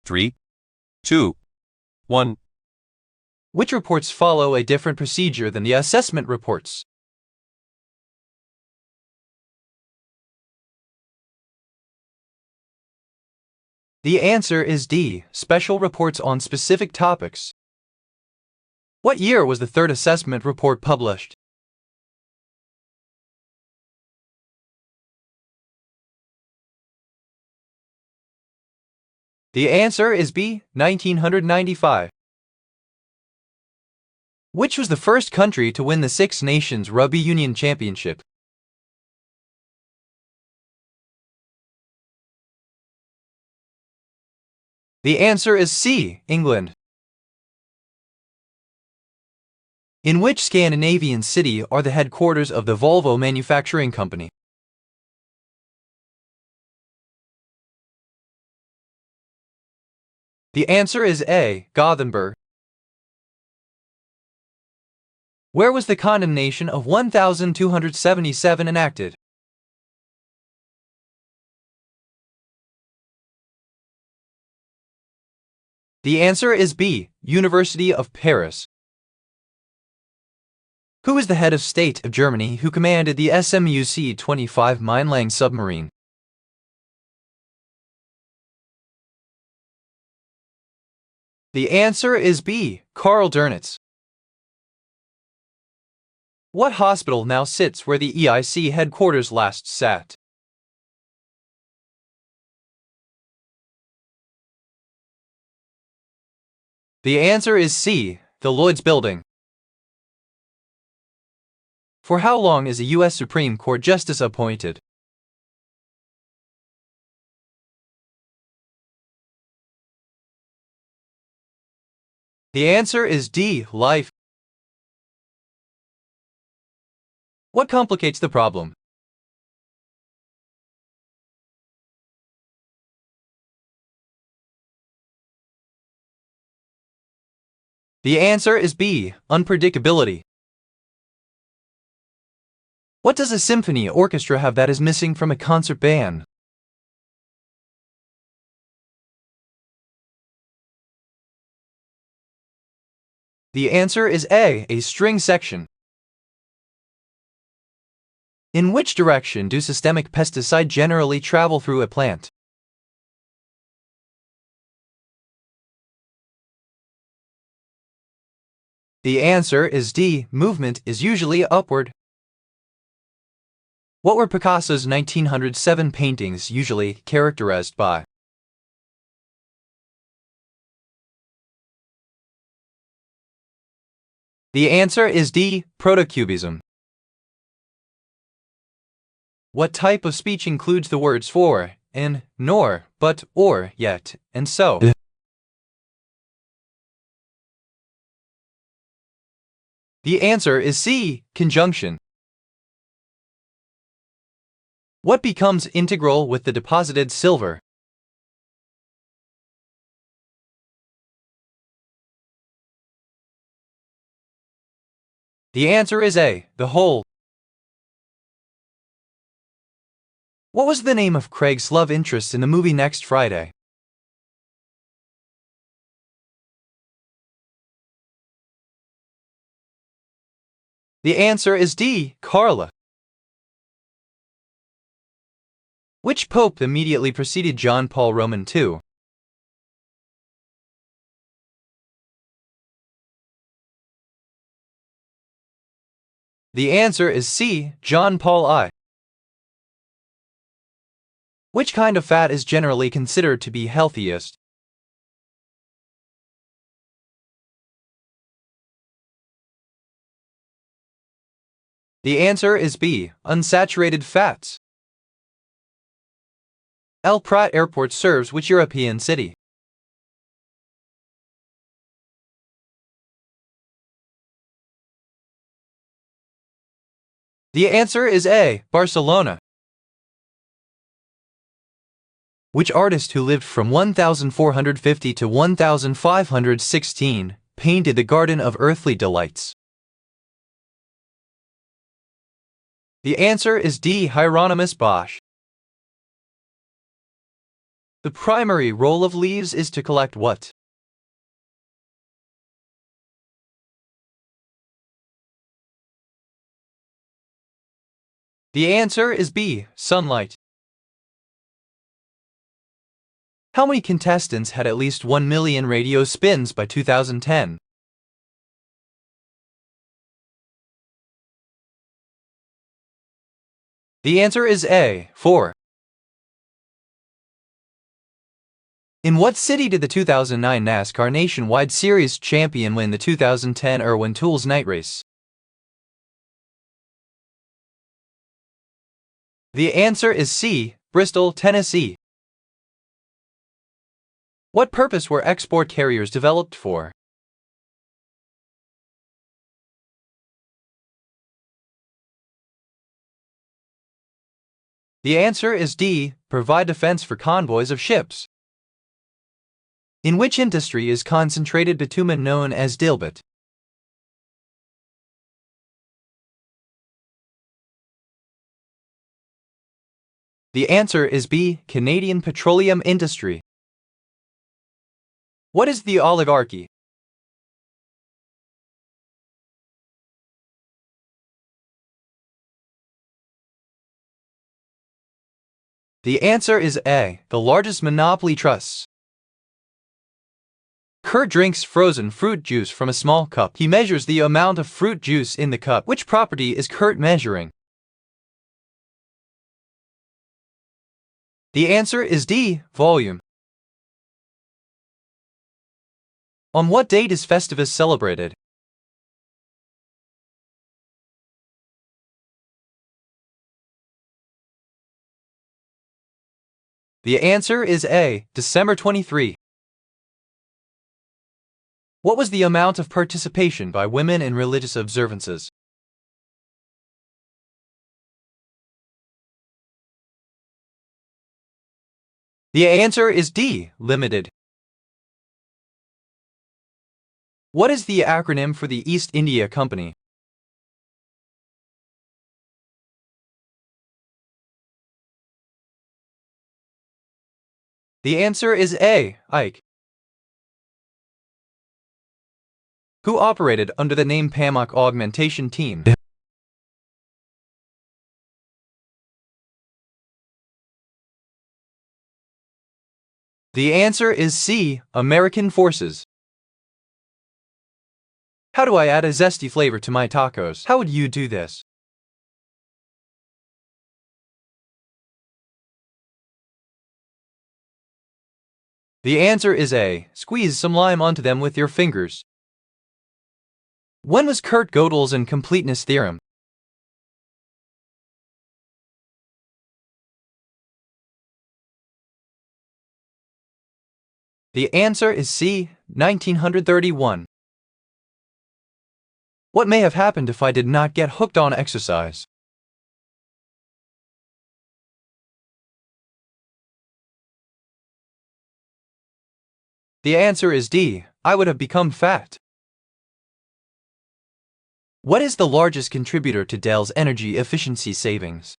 3, 2, 1. Which reports follow a different procedure than the assessment reports? The answer is D. Special reports on specific topics. What year was the third assessment report published? The answer is B. 1995. Which was the first country to win the Six Nations Rugby Union Championship? The answer is C. England. In which Scandinavian city are the headquarters of the Volvo Manufacturing Company? The answer is A. Gothenburg. Where was the condemnation of 1277 enacted? The answer is B. University of Paris. Who is the head of state of Germany who commanded the SMUC-25 Mainlang submarine? The answer is B. Karl Dönitz. What hospital now sits where the EIC headquarters last sat? The answer is C. The Lloyds Building. For how long is a U.S. Supreme Court Justice appointed? The answer is D. Life. What complicates the problem? The answer is B. Unpredictability. What does a symphony orchestra have that is missing from a concert band? The answer is A. A string section. In which direction do systemic pesticides generally travel through a plant? The answer is D. Movement is usually upward. What were Picasso's 1907 paintings usually characterized by? The answer is D. Protocubism. What type of speech includes the words for, and, nor, but, or, yet, and so? The answer is C. Conjunction. What becomes integral with the deposited silver? The answer is A. The whole. What was the name of Craig's love interest in the movie Next Friday? The answer is D. Carla. Which pope immediately preceded John Paul Roman II? The answer is C. John Paul I. Which kind of fat is generally considered to be healthiest? The answer is B. Unsaturated fats. El Prat Airport serves which European city? The answer is A. Barcelona. Which artist who lived from 1450 to 1516 painted the Garden of Earthly Delights? The answer is D. Hieronymus Bosch. The primary role of leaves is to collect what? The answer is B, sunlight. How many contestants had at least 1 million radio spins by 2010? The answer is A, 4. In what city did the 2009 NASCAR Nationwide Series champion win the 2010 Irwin Tools Night Race? The answer is C, Bristol, Tennessee. What purpose were export carriers developed for? The answer is D, provide defense for convoys of ships. In which industry is concentrated bitumen known as dilbit? The answer is B, Canadian petroleum industry. What is the oligarchy? The answer is A, the largest monopoly trusts. Kurt drinks frozen fruit juice from a small cup. He measures the amount of fruit juice in the cup. Which property is Kurt measuring? The answer is D, volume. On what date is Festivus celebrated? The answer is A, December 23. What was the amount of participation by women in religious observances? The answer is D, limited. What is the acronym for the East India Company? The answer is A, Ike. Who operated under the name Pamuk Augmentation Team? The answer is C, American Forces. How do I add a zesty flavor to my tacos? How would you do this? The answer is A, squeeze some lime onto them with your fingers. When was Kurt Gödel's incompleteness theorem? The answer is C, 1931. What may have happened if I did not get hooked on exercise? The answer is D, I would have become fat. What is the largest contributor to Dell's energy efficiency savings?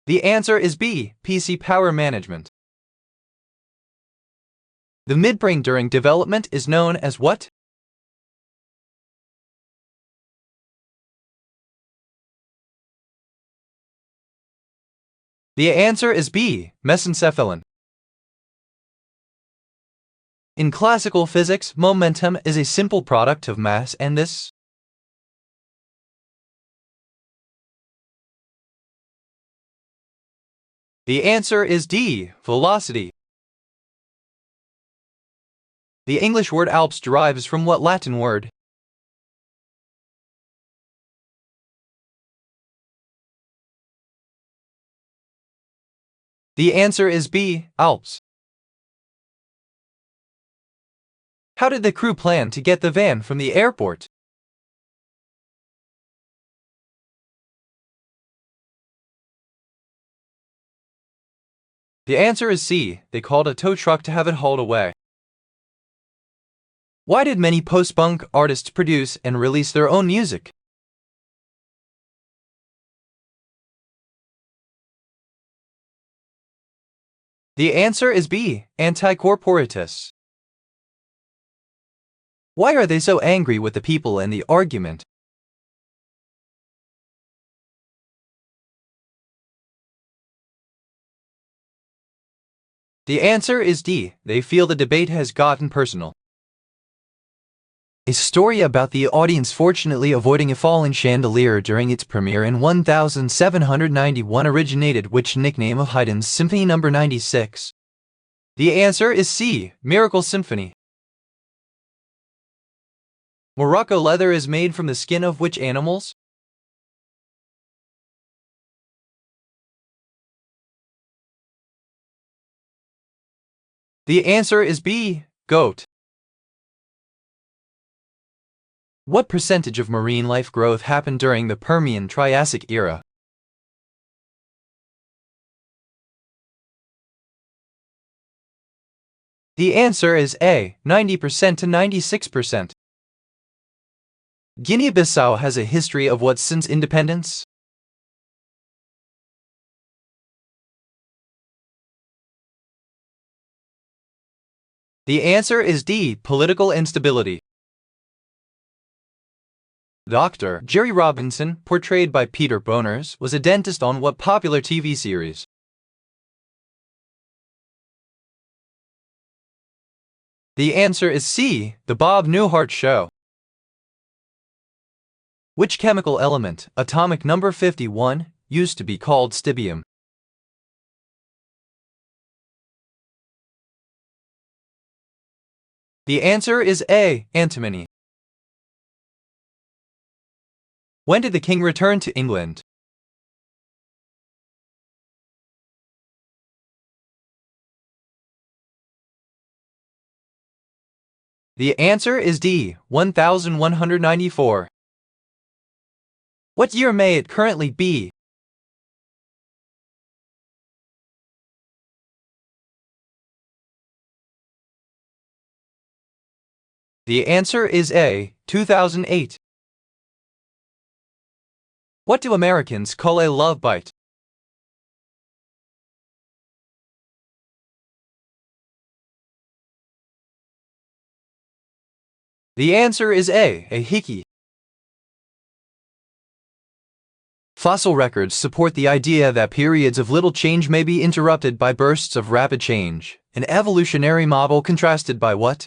The answer is B, PC power management. The midbrain during development is known as what? The answer is B, mesencephalon. In classical physics, momentum is a simple product of mass and this. The answer is D, velocity. The English word Alps derives from what Latin word? The answer is B, Alps. How did the crew plan to get the van from the airport? The answer is C, they called a tow truck to have it hauled away. Why did many post-punk artists produce and release their own music? The answer is B. Anticorporatus. Why are they so angry with the people in the argument? The answer is D. They feel the debate has gotten personal. A story about the audience fortunately avoiding a falling chandelier during its premiere in 1791 originated which nickname of Haydn's Symphony No. 96? The answer is C. Miracle Symphony. Morocco leather is made from the skin of which animals? The answer is B. Goat. What percentage of marine life growth happened during the Permian-Triassic era? The answer is A. 90% to 96%. Guinea-Bissau has a history of what since independence? The answer is D. Political instability. Dr. Jerry Robinson, portrayed by Peter Bonerz, was a dentist on what popular TV series? The answer is C. The Bob Newhart Show. Which chemical element, atomic number 51, used to be called stibium? The answer is A. Antimony. When did the king return to England? The answer is D. 1194. What year may it currently be? The answer is A. 2008. What do Americans call a love bite? The answer is A. A hickey. Fossil records support the idea that periods of little change may be interrupted by bursts of rapid change, an evolutionary model contrasted by what?